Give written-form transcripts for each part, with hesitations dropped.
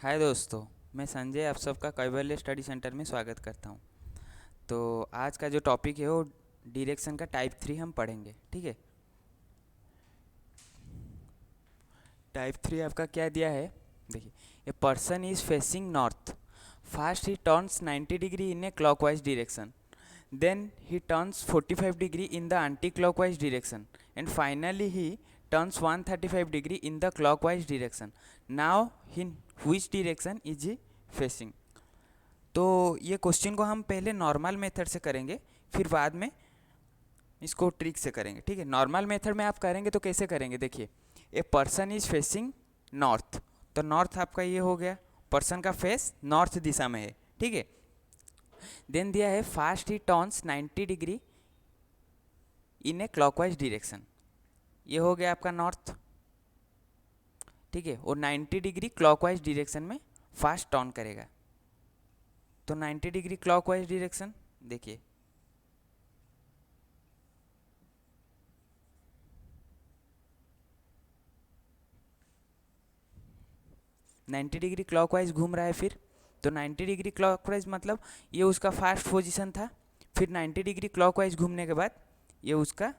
हाय दोस्तों, मैं संजय आप सबका कैवल्य स्टडी सेंटर में स्वागत करता हूँ। तो आज का जो टॉपिक है वो डायरेक्शन का टाइप 3 हम पढ़ेंगे, ठीक है। टाइप 3 आपका क्या दिया है, देखिए। A person is facing north, first he turns 90 degree in a clockwise direction, then he turns 45 degree in the anti clockwise direction, and finally he turns 135 degree in the clockwise direction. Now in which direction is he facing. तो ये question को हम पहले normal method से करेंगे, फिर बाद में इसको ट्रिक से करेंगे, ठीक है। नॉर्मल मेथड में आप करेंगे तो कैसे करेंगे, देखिए। A person is facing north, तो नॉर्थ आपका ये हो गया, पर्सन का फेस नॉर्थ दिशा में है, ठीक है। देन दिया है first he turns 90 degree in a clockwise direction, ये हो गया आपका नॉर्थ, ठीक है। और 90 डिग्री क्लॉकवाइज डायरेक्शन में फास्ट टर्न करेगा। तो 90 डिग्री क्लॉकवाइज डायरेक्शन, देखिए। 90 डिग्री क्लॉकवाइज घूम रहा है फिर। तो 90 डिग्री क्लॉकवाइज मतलब ये उसका फर्स्ट पोजीशन था, फिर 90 डिग्री क्लॉकवाइज घूमने के बाद ये उसका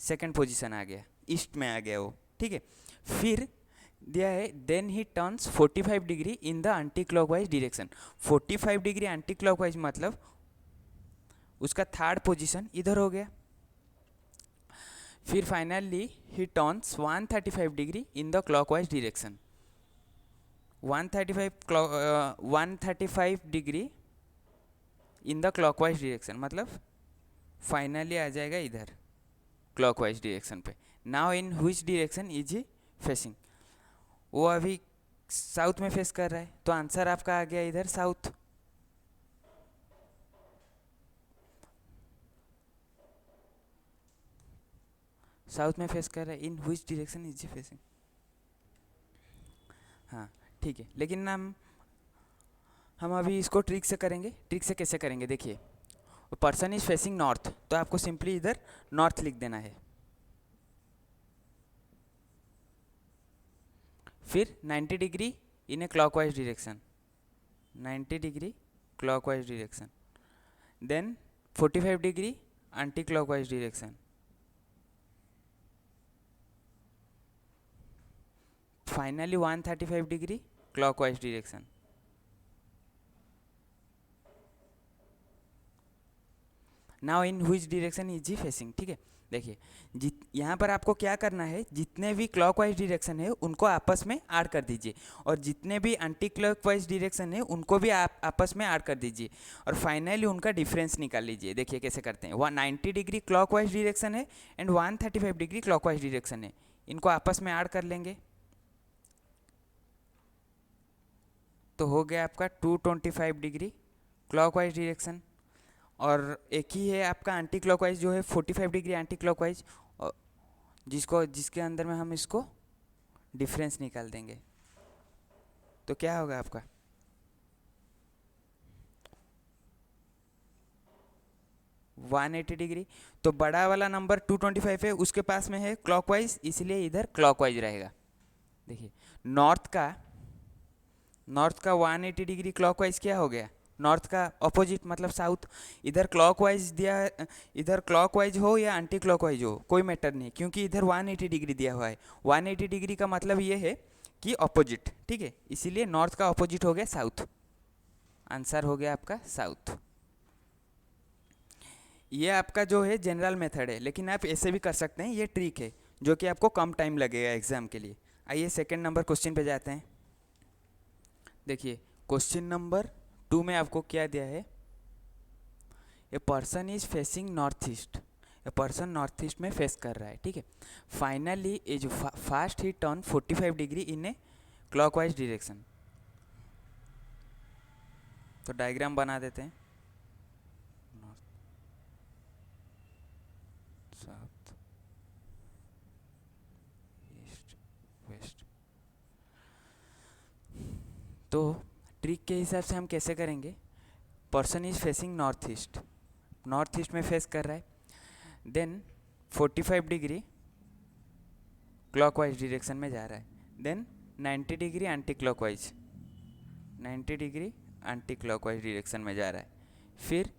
सेकंड पोजीशन आ गया, ईस्ट में आ गया वो, ठीक है। फिर दिया है then he turns 45 degree in the anti clockwise direction. 45 degree anti clockwise मतलब उसका थर्ड पोजीशन इधर हो गया। फिर finally he turns 135 degree in the clockwise direction. 135 degree in the clockwise direction मतलब फाइनली आ जाएगा इधर क्लॉकवाइज डायरेक्शन पे। Now in which direction is he facing, वो अभी साउथ में फेस कर रहा है, तो आंसर आपका आ गया इधर साउथ। साउथ में फेस कर रहा है, इन which direction is he facing. हाँ, ठीक है। लेकिन हम अभी इसको ट्रिक से करेंगे। ट्रिक से कैसे करेंगे, देखिए। पर्सन इज फेसिंग नॉर्थ, तो आपको सिंपली इधर नॉर्थ लिख देना है। फिर 90 degree in a clockwise direction, 90 degree clockwise direction, then 45 degree anti clockwise direction, finally 135 degree clockwise direction. Now in which direction is he facing, ठीक है। देखिए, यहाँ पर आपको क्या करना है, जितने भी क्लॉकवाइज डायरेक्शन है उनको आपस में ऐड कर दीजिए, और जितने भी एंटी क्लॉकवाइज डायरेक्शन है उनको भी आप आपस में ऐड कर दीजिए, और फाइनली उनका डिफरेंस निकाल लीजिए। देखिए कैसे करते हैं। 190 डिग्री क्लॉकवाइज डायरेक्शन है एंड 135 डिग्री क्लॉकवाइज डायरेक्शन है, इनको आपस में ऐड कर लेंगे तो हो गया आपका 225 डिग्री क्लॉकवाइज डायरेक्शन। और एक ही है आपका एंटी क्लॉकवाइज जो है 45 डिग्री एंटी क्लॉकवाइज, जिसके अंदर में हम इसको डिफरेंस निकाल देंगे तो क्या होगा आपका 180 डिग्री। तो बड़ा वाला नंबर 225 है, उसके पास में है क्लॉकवाइज, इसलिए इधर क्लॉकवाइज रहेगा। देखिए, नॉर्थ का 180 डिग्री क्लॉकवाइज क्या हो गया, नॉर्थ का अपोजिट मतलब साउथ। इधर क्लॉकवाइज दिया, इधर क्लॉकवाइज हो या एंटी क्लॉकवाइज हो कोई मैटर नहीं, क्योंकि इधर 180 डिग्री दिया हुआ है। 180 डिग्री का मतलब ये है कि अपोजिट, ठीक है। इसीलिए नॉर्थ का अपोजिट हो गया साउथ, आंसर हो गया आपका साउथ। ये आपका जो है जनरल मेथड है, लेकिन आप ऐसे भी कर सकते हैं, ये ट्रिक है जो कि आपको कम टाइम लगेगा एग्जाम के लिए। आइए सेकंड नंबर क्वेश्चन पे जाते हैं। देखिए, क्वेश्चन नंबर 2 में आपको क्या दिया है, a person is facing north east. A person north east में फेस कर रहा है, ठीक है। फाइनली ये जो fast he turn 45 degree in a clockwise direction. तो डायग्राम बना देते हैं, नॉर्थ, साउथ, ईस्ट, वेस्ट। तो ट्रिक के हिसाब से हम कैसे करेंगे, person is facing north east में फेस कर रहा है, देन 45 डिग्री क्लॉकवाइज डायरेक्शन में जा रहा है, then 90 degree anti clockwise, 90 degree anti clockwise direction में जा रहा है। फिर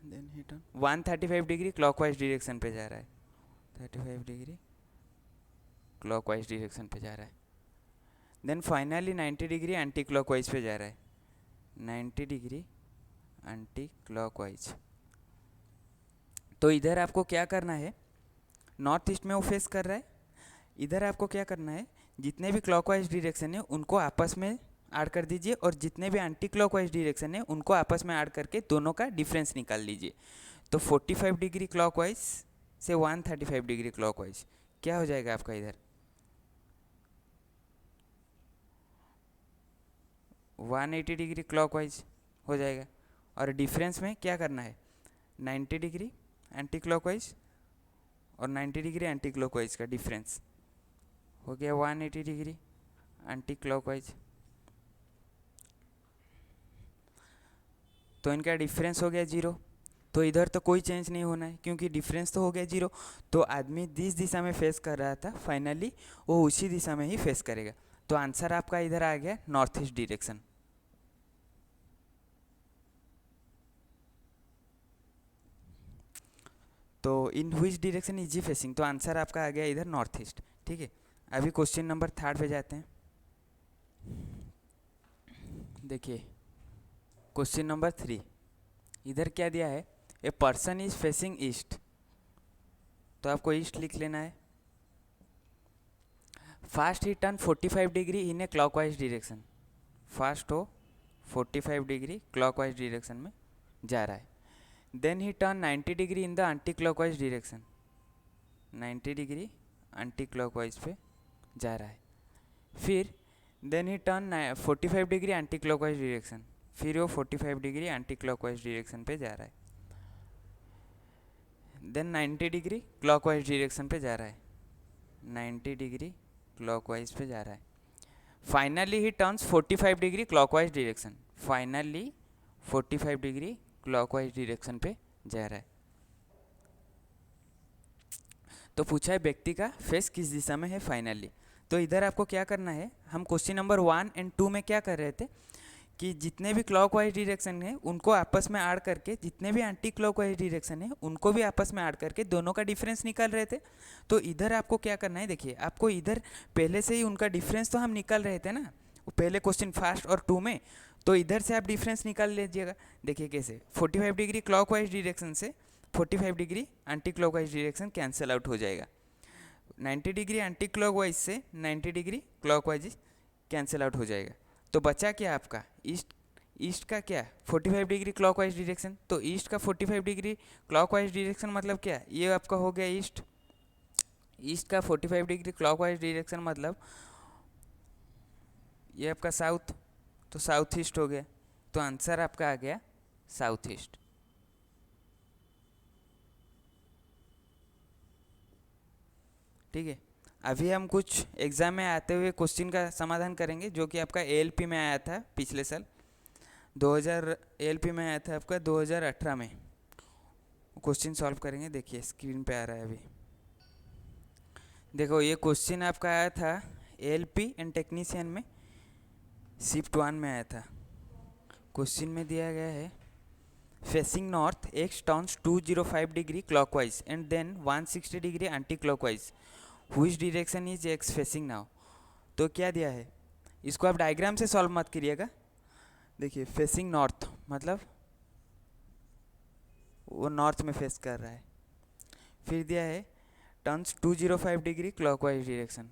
then he turn 135 degree clockwise direction पे जा रहा है, 35 डिग्री क्लॉकवाइज डायरेक्शन पे जा रहा है। Then finally 90 degree anti clockwise पे जा रहा है, 90 डिग्री एंटी क्लॉकवाइज। तो इधर आपको क्या करना है, नॉर्थ ईस्ट में वो फेस कर रहा है, इधर आपको क्या करना है, जितने भी क्लॉकवाइज डायरेक्शन है उनको आपस में ऐड कर दीजिए और जितने भी एंटी क्लॉकवाइज डायरेक्शन है उनको आपस में ऐड करके दोनों का डिफरेंस निकाल लीजिए। तो 45 डिग्री क्लॉकवाइज से 135 डिग्री क्लॉकवाइज क्या हो जाएगा आपका, इधर 180 डिग्री क्लॉकवाइज हो जाएगा। और डिफरेंस में क्या करना है, 90 डिग्री एंटी क्लॉकवाइज और 90 डिग्री एंटी क्लॉकवाइज का डिफरेंस हो गया 180 डिग्री एंटी क्लॉकवाइज। तो इनका डिफरेंस हो गया 0। तो इधर तो कोई चेंज नहीं होना है क्योंकि डिफरेंस तो हो गया 0। तो आदमी जिस दिशा में फेस कर रहा था फाइनली वो उसी दिशा में ही फेस करेगा। तो आंसर आपका इधर आ गया नॉर्थ ईस्ट डायरेक्शन। तो in which direction is he facing, तो आंसर आपका आ गया इधर नॉर्थ ईस्ट। ठीक है, अभी क्वेश्चन नंबर 3 पे जाते हैं। देखिए क्वेश्चन नंबर 3, इधर क्या दिया है, a person is facing east, तो आपको ईस्ट लिख लेना है। First he turn 45 degree in a clockwise direction, first हो 45 डिग्री क्लॉकवाइज डायरेक्शन में जा रहा है। Then he turn 90 degree in the anti clockwise direction, 90 degree anti clockwise पे जा रहा है। फिर then he turn 45 degree anti clockwise direction, फिर वो 45 डिग्री एंटी क्लॉकवाइज डायरेक्शन पे जा रहा है। देन 90 डिग्री क्लॉकवाइज डायरेक्शन पे जा रहा है, 90 डिग्री क्लॉकवाइज पे जा रहा है। Finally he turns 45 degree clockwise direction, finally 45 degree clockwise direction पे जा रहा है। तो पूछा है व्यक्ति का फेस किस दिशा में है फाइनली। तो इधर आपको क्या करना है, हम क्वेश्चन नंबर 1 और 2 में क्या कर रहे थे कि जितने भी क्लॉकवाइज डायरेक्शन है उनको आपस में ऐड करके, जितने भी एंटी क्लॉकवाइज डायरेक्शन है उनको भी आपस में ऐड करके दोनों का डिफरेंस निकाल रहे थे। तो इधर आपको क्या करना है, देखिए आपको इधर पहले से ही उनका डिफरेंस तो हम निकाल रहे थे ना, पहले क्वेश्चन 1 और 2 में। तो इधर से आप डिफरेंस निकाल लीजिएगा। देखिए कैसे, 45 डिग्री क्लॉकवाइज डायरेक्शन से 45 degree anti clockwise direction cancel out हो जाएगा, 90 डिग्री एंटी क्लॉकवाइज से 90 डिग्री क्लॉकवाइज कैंसिल आउट हो जाएगा। तो बचा क्या आपका ईस्ट, ईस्ट का क्या 45 डिग्री क्लॉकवाइज डायरेक्शन। तो ईस्ट का 45 डिग्री क्लॉकवाइज डायरेक्शन मतलब क्या, ये आपका हो गया ईस्ट। ईस्ट का 45 डिग्री क्लॉकवाइज डायरेक्शन मतलब ये आपका साउथ, तो साउथ ईस्ट हो गया। तो आंसर आपका आ गया साउथ ईस्ट। ठीक है, अभी हम कुछ एग्ज़ाम में आते हुए क्वेश्चन का समाधान करेंगे जो कि आपका एएलपी में आया था पिछले साल 2000, एएलपी में आया था आपका 2018 में। क्वेश्चन सॉल्व करेंगे, देखिए स्क्रीन पे आ रहा है अभी। देखो ये क्वेश्चन आपका आया था एएलपी एंड टेक्नीशियन में शिफ्ट 1 में आया था। क्वेश्चन में दिया गया है facing north X turns 205 degree clockwise and then 160 degree anti clockwise, which direction is X facing now. तो क्या दिया है, इसको आप डायग्राम से सॉल्व मत करिएगा। देखिए फेसिंग नॉर्थ मतलब वो नॉर्थ में फेस कर रहा है। फिर दिया है turns 205 degree clockwise direction,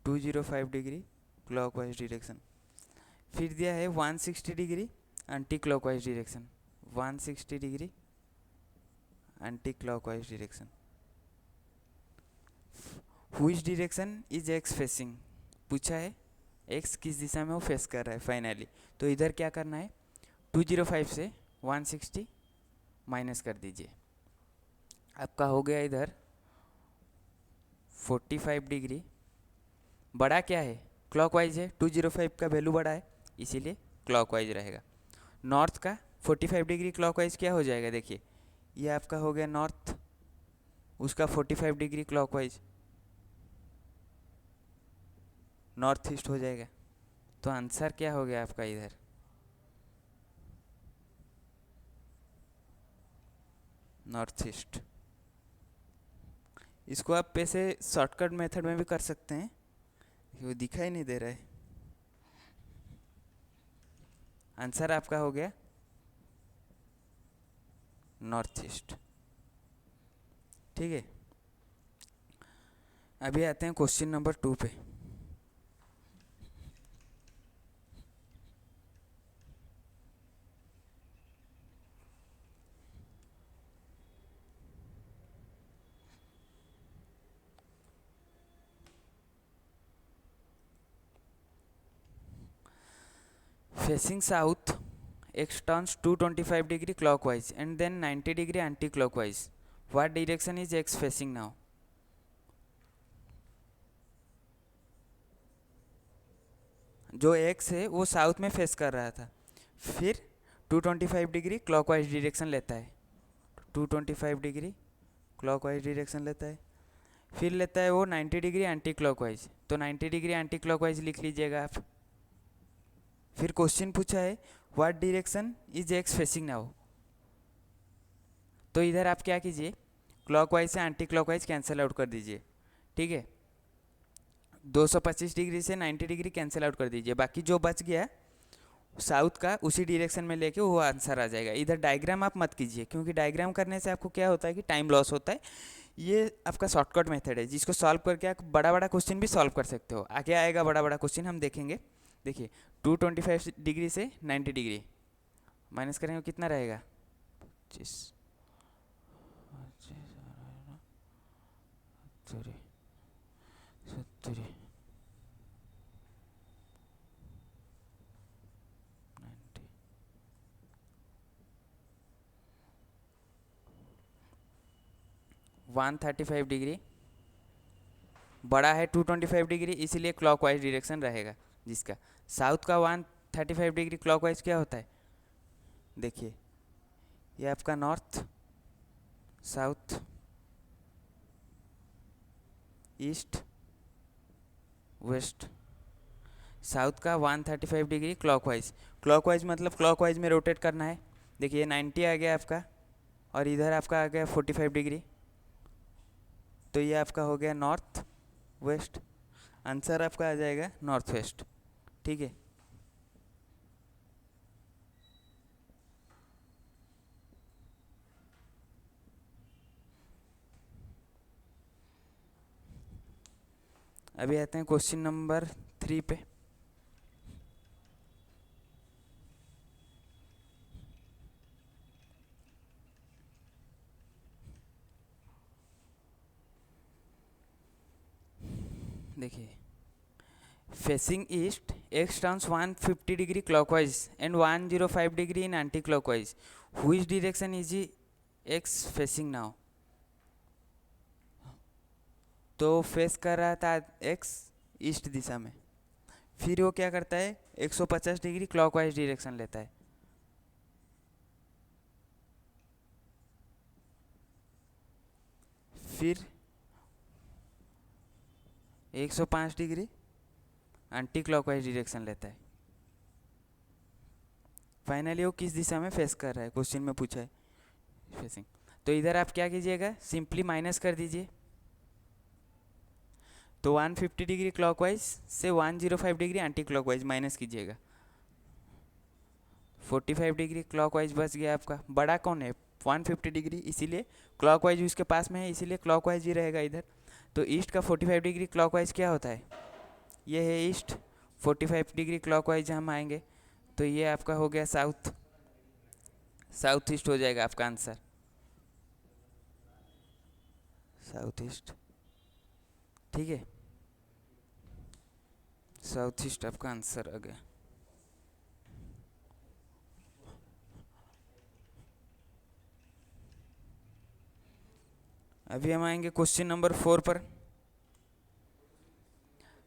205 degree clockwise direction. फिर दिया है 160 degree anti clockwise direction, 160 degree anti clockwise direction. Which direction is X facing, पूछा है एक्स किस दिशा में वो फेस कर रहा है फाइनली। तो इधर क्या करना है, 205 से 160 माइनस कर दीजिए, आपका हो गया इधर 45 डिग्री। बड़ा क्या है, क्लॉकवाइज है, 205 का वैल्यू बड़ा है इसीलिए क्लॉकवाइज रहेगा। नॉर्थ का 45 डिग्री क्लॉकवाइज क्या हो जाएगा, देखिए ये आपका हो गया नॉर्थ, उसका 45 डिग्री क्लॉकवाइज नॉर्थ ईस्ट हो जाएगा। तो आंसर क्या हो गया आपका इधर? North east. इसको आप वैसे शॉर्टकट मेथड में भी कर सकते हैं, वो दिखाई नहीं दे रहा है। आंसर आपका हो गया नॉर्थ ईस्ट। ठीक है, अभी आते हैं क्वेश्चन नंबर 2 पे। Facing south, x turns 225 degree clockwise and then 90 degree anti-clockwise. What direction is x facing now? जो x है वो साउथ में फेस कर रहा था, फिर 225 डिग्री क्लॉकवाइज डायरेक्शन लेता है, 225 डिग्री क्लॉकवाइज डायरेक्शन लेता है, फिर लेता है वो 90 डिग्री एंटी क्लॉकवाइज, तो 90 डिग्री एंटी क्लॉकवाइज लिख लीजिएगा आप। फिर क्वेश्चन पूछा है what direction is X facing now, तो इधर आप क्या कीजिए, क्लॉकवाइज से एंटी क्लॉकवाइज कैंसिल आउट कर दीजिए। ठीक है, 225 डिग्री से 90 डिग्री कैंसिल आउट कर दीजिए, बाकी जो बच गया साउथ का उसी डायरेक्शन में लेके वो आंसर आ जाएगा। इधर डायग्राम आप मत कीजिए, क्योंकि डायग्राम करने से आपको क्या होता है कि टाइम लॉस होता है। ये आपका शॉर्टकट मेथड है जिसको सॉल्व करके आप बड़ा बड़ा क्वेश्चन भी सॉल्व कर सकते हो। आगे आएगा बड़ा बड़ा क्वेश्चन, हम देखेंगे। देखिए 225 डिग्री से 90 डिग्री माइनस करेंगे कितना रहेगा, 25 70 135 डिग्री बड़ा है 225 डिग्री, इसीलिए क्लॉकवाइज डायरेक्शन रहेगा जिसका। साउथ का 135 डिग्री क्लॉकवाइज क्या होता है, देखिए ये आपका north, south, east, west. South का 135 डिग्री क्लॉकवाइज, क्लॉकवाइज मतलब क्लॉकवाइज में रोटेट करना है। देखिए 90 आ गया आपका, और इधर आपका आ गया 45 डिग्री, तो ये आपका हो गया नॉर्थ वेस्ट। आंसर आपका आ जाएगा नॉर्थ वेस्ट। ठीक है, अभी आते हैं क्वेश्चन नंबर 3 पे। देखिए facing east x turns 150 degree clockwise and 105 degree in anti clockwise, which direction is X facing now. तो फेस कर रहा था एक्स ईस्ट दिशा में, फिर वो क्या करता है 150 डिग्री क्लॉकवाइज डायरेक्शन लेता है, फिर 105 डिग्री एंटी क्लॉकवाइज डायरेक्शन लेता है। फाइनली वो किस दिशा में फेस कर रहा है, क्वेश्चन में पूछा है फेसिंग। तो इधर आप क्या कीजिएगा, सिंपली माइनस कर दीजिए, तो 150 डिग्री क्लॉकवाइज से 105 डिग्री एंटी क्लॉकवाइज माइनस कीजिएगा, 45 डिग्री क्लॉकवाइज बच गया आपका। बड़ा कौन है 150 डिग्री, इसीलिए क्लॉकवाइज उसके पास में है, इसीलिए क्लॉकवाइज ही रहेगा इधर। तो ईस्ट का 45 डिग्री क्लॉकवाइज क्या होता है, ये है ईस्ट, 45 डिग्री क्लॉकवाइज हम आएंगे, तो ये आपका हो गया साउथ, साउथ ईस्ट हो जाएगा आपका आंसर, साउथ ईस्ट। ठीक है, साउथ ईस्ट आपका आंसर आ गया। अभी हम आएंगे क्वेश्चन नंबर 4 पर।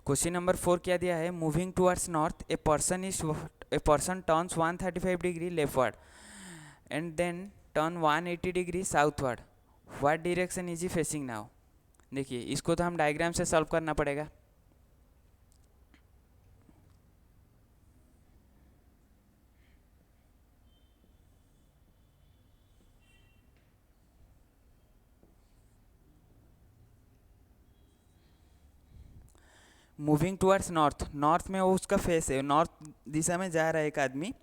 क्वेश्चन नंबर 4 क्या दिया है, moving towards north a person turns 135 degree leftward and then turn 180 degree southward, what direction is he facing now. देखिए इसको तो हम डायग्राम से सॉल्व करना पड़ेगा। मूविंग टुवर्ड्स नॉर्थ, नॉर्थ में वो उसका फेस है, नॉर्थ दिशा में जा रहा है एक आदमी।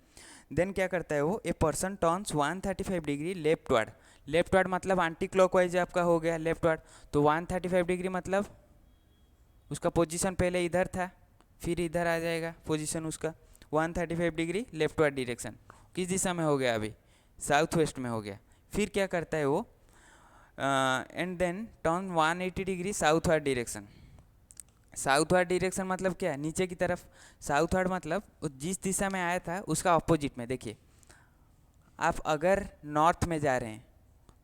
देन क्या करता है वो, ए person turns 135 degree leftward, leftward मतलब एंटी क्लॉकवाइज आपका हो गया लेफ्टवर्ड, तो 135 डिग्री मतलब उसका पोजीशन पहले इधर था, फिर इधर आ जाएगा पोजीशन उसका, 135 डिग्री लेफ्टवर्ड डायरेक्शन। किस दिशा में हो गया अभी, साउथ वेस्ट में हो गया। फिर क्या करता है वो, and then turn 180 degree southward direction. Southward direction मतलब क्या है, नीचे की तरफ। साउथवर्ड मतलब जिस दिशा में आया था उसका अपोजिट में। देखिए आप अगर नॉर्थ में जा रहे हैं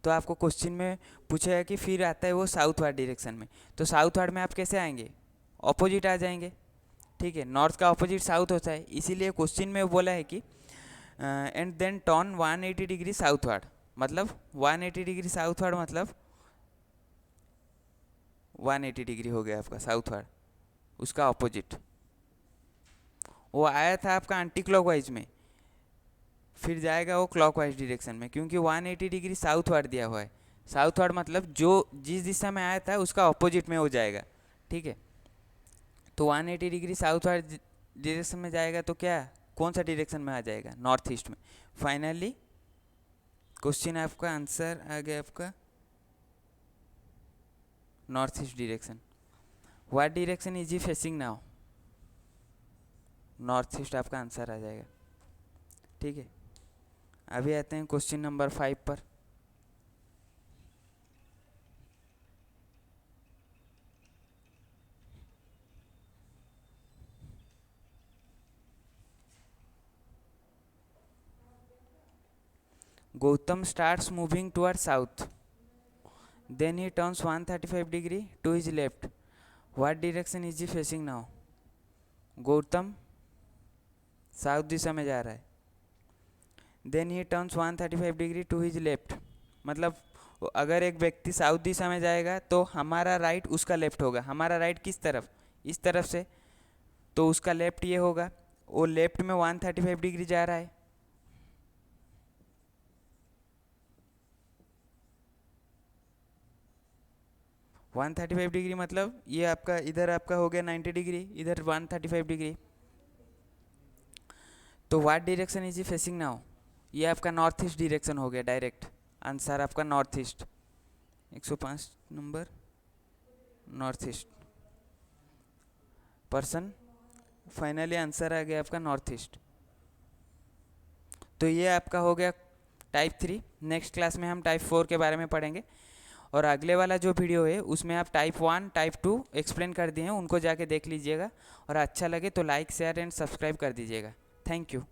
तो आपको क्वेश्चन में पूछेगा कि फिर आता है वो साउथवर्ड डायरेक्शन में, तो साउथवर्ड में आप कैसे आएंगे, ऑपोजिट आ जाएंगे। ठीक है, नॉर्थ का ऑपोजिट साउथ होता है, इसीलिए क्वेश्चन में बोला है कि and then turn 180 degree southward, मतलब 180 डिग्री साउथवर्ड मतलब 180 डिग्री हो गया आपका साउथवर्ड, उसका ऑपोजिट। वो आया था आपका एंटी क्लॉकवाइज में, फिर जाएगा वो क्लॉकवाइज डायरेक्शन में, क्योंकि 180 डिग्री साउथवर्ड दिया हुआ है। साउथवर्ड मतलब जो जिस दिशा में आया था उसका ऑपोजिट में हो जाएगा। ठीक है, तो 180 डिग्री साउथवर्ड डायरेक्शन में जाएगा तो क्या, कौन सा डायरेक्शन में आ जाएगा, नॉर्थ ईस्ट में। फाइनली क्वेश्चन आपका आंसर आ गया आपका north east direction. What direction is he facing now, north east आपका आंसर आ जाएगा। ठीक है, अभी आते हैं क्वेश्चन नंबर 5 पर। Gautam starts moving towards south. Then he turns 135 degree to his left. What direction is he facing now? Gautam south दिशा में जा रहा है। Then he turns 135 degree to his left, मतलब अगर एक व्यक्ति साउथ दिशा में जाएगा तो हमारा राइट उसका लेफ्ट होगा। हमारा राइट किस तरफ, इस तरफ से, तो उसका लेफ्ट ये होगा। वो लेफ्ट में 135 डिग्री जा रहा है। वन 135 डिग्री मतलब ये आपका इधर आपका हो गया 90 डिग्री, इधर 135 डिग्री। तो what direction is he facing now, ये आपका नॉर्थ ईस्ट डायरेक्शन हो गया। डायरेक्ट आंसर आपका north east, 105 number north east. Person finally answer आ गया आपका नॉर्थ ईस्ट। तो ये आपका हो गया टाइप 3। नेक्स्ट क्लास में हम टाइप 4 के बारे में पढ़ेंगे, और अगले वाला जो वीडियो है उसमें आप टाइप 1 टाइप 2 एक्सप्लेन कर दिए हैं, उनको जाके देख लीजिएगा। और अच्छा लगे तो लाइक शेयर एंड सब्सक्राइब कर दीजिएगा। Thank you.